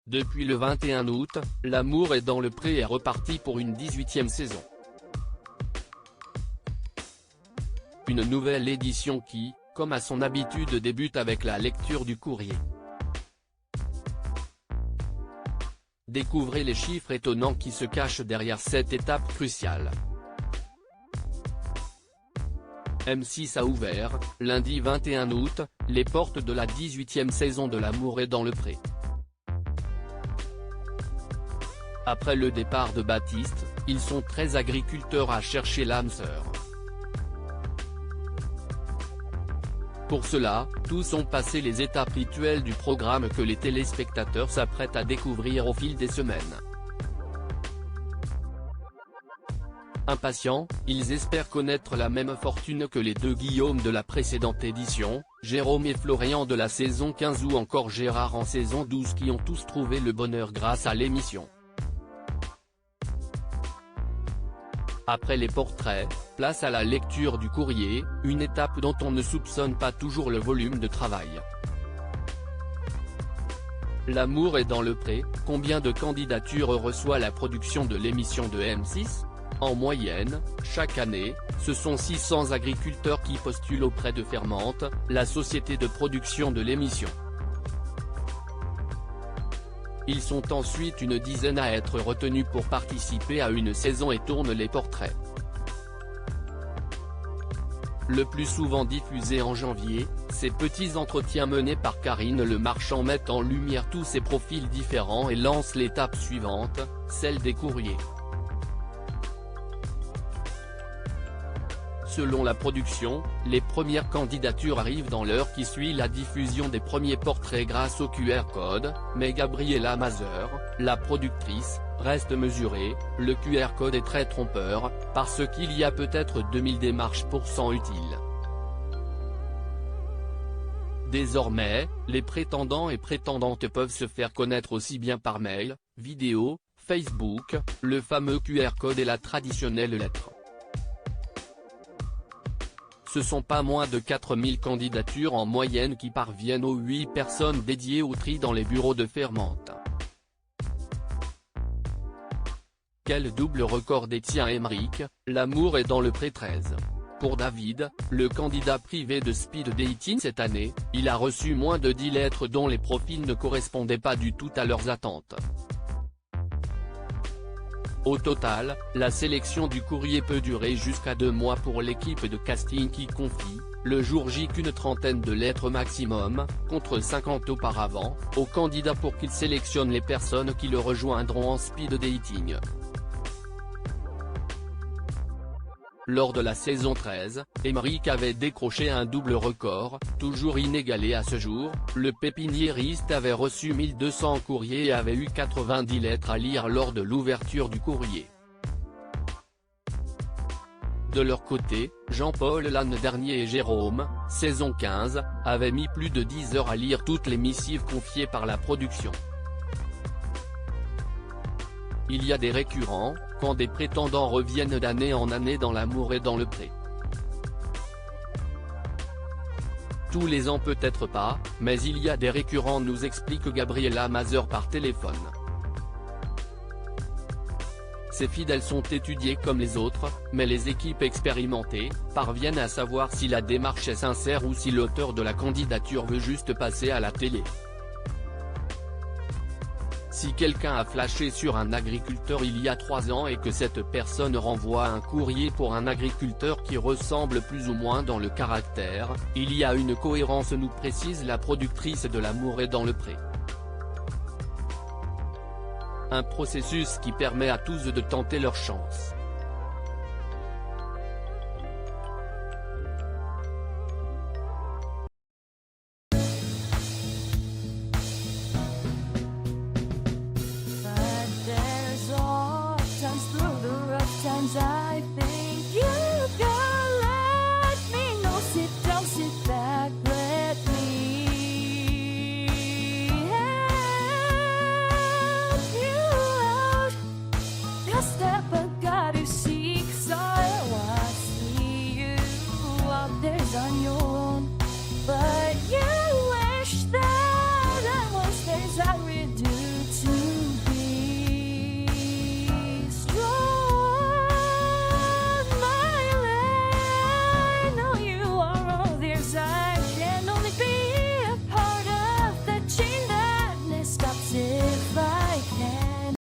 Depuis le 21 août, L'amour est dans le pré est reparti pour une 18e saison. Une nouvelle édition qui, comme à son habitude, débute avec la lecture du courrier. Découvrez les chiffres étonnants qui se cachent derrière cette étape cruciale. M6 a ouvert, lundi 21 août, les portes de la 18e saison de L'amour est dans le pré. Après le départ de Baptiste, ils sont 13 agriculteurs à chercher l'âme sœur. Pour cela, tous ont passé les étapes rituelles du programme que les téléspectateurs s'apprêtent à découvrir au fil des semaines. Impatients, ils espèrent connaître la même fortune que les deux Guillaume de la précédente édition, Jérôme et Florian de la saison 15 ou encore Gérard en saison 12 qui ont tous trouvé le bonheur grâce à l'émission. Après les portraits, place à la lecture du courrier, une étape dont on ne soupçonne pas toujours le volume de travail. L'amour est dans le pré, combien de candidatures reçoit la production de l'émission de M6 ? En moyenne, chaque année, ce sont 600 agriculteurs qui postulent auprès de Fermente, la société de production de l'émission. Ils sont ensuite une dizaine à être retenus pour participer à une saison et tournent les portraits. Le plus souvent diffusé en janvier, ces petits entretiens menés par Karine Le Marchand mettent en lumière tous ces profils différents et lancent l'étape suivante, celle des courriers. Selon la production, les premières candidatures arrivent dans l'heure qui suit la diffusion des premiers portraits grâce au QR code, mais Gabriella Mazur, la productrice, reste mesurée, le QR code est très trompeur, parce qu'il y a peut-être 2000 démarches % utiles. Désormais, les prétendants et prétendantes peuvent se faire connaître aussi bien par mail, vidéo, Facebook, le fameux QR code et la traditionnelle lettre. Ce sont pas moins de 4000 candidatures en moyenne qui parviennent aux 8 personnes dédiées au tri dans les bureaux de Fermente. Quel double record détient Émeric, L'amour est dans le pré 13. Pour David, le candidat privé de Speed Dating cette année, il a reçu moins de 10 lettres dont les profils ne correspondaient pas du tout à leurs attentes. Au total, la sélection du courrier peut durer jusqu'à 2 mois pour l'équipe de casting qui confie, le jour J qu'une trentaine de lettres maximum, contre 50 auparavant, aux candidats pour qu'ils sélectionnent les personnes qui le rejoindront en speed dating. Lors de la saison 13, Émeric avait décroché un double record, toujours inégalé à ce jour, le pépiniériste avait reçu 1200 courriers et avait eu 90 lettres à lire lors de l'ouverture du courrier. De leur côté, Jean-Paul l'année dernière et Jérôme, saison 15, avaient mis plus de 10 heures à lire toutes les missives confiées par la production. Il y a des récurrents, quand des prétendants reviennent d'année en année dans L'amour et dans le pré. Tous les ans peut-être pas, mais il y a des récurrents, nous explique Gabriella Mazur par téléphone. Ces fidèles sont étudiés comme les autres, mais les équipes expérimentées parviennent à savoir si la démarche est sincère ou si l'auteur de la candidature veut juste passer à la télé. Si quelqu'un a flashé sur un agriculteur il y a 3 ans et que cette personne renvoie un courrier pour un agriculteur qui ressemble plus ou moins dans le caractère, il y a une cohérence, nous précise la productrice de L'amour est dans le pré. Un processus qui permet à tous de tenter leur chance.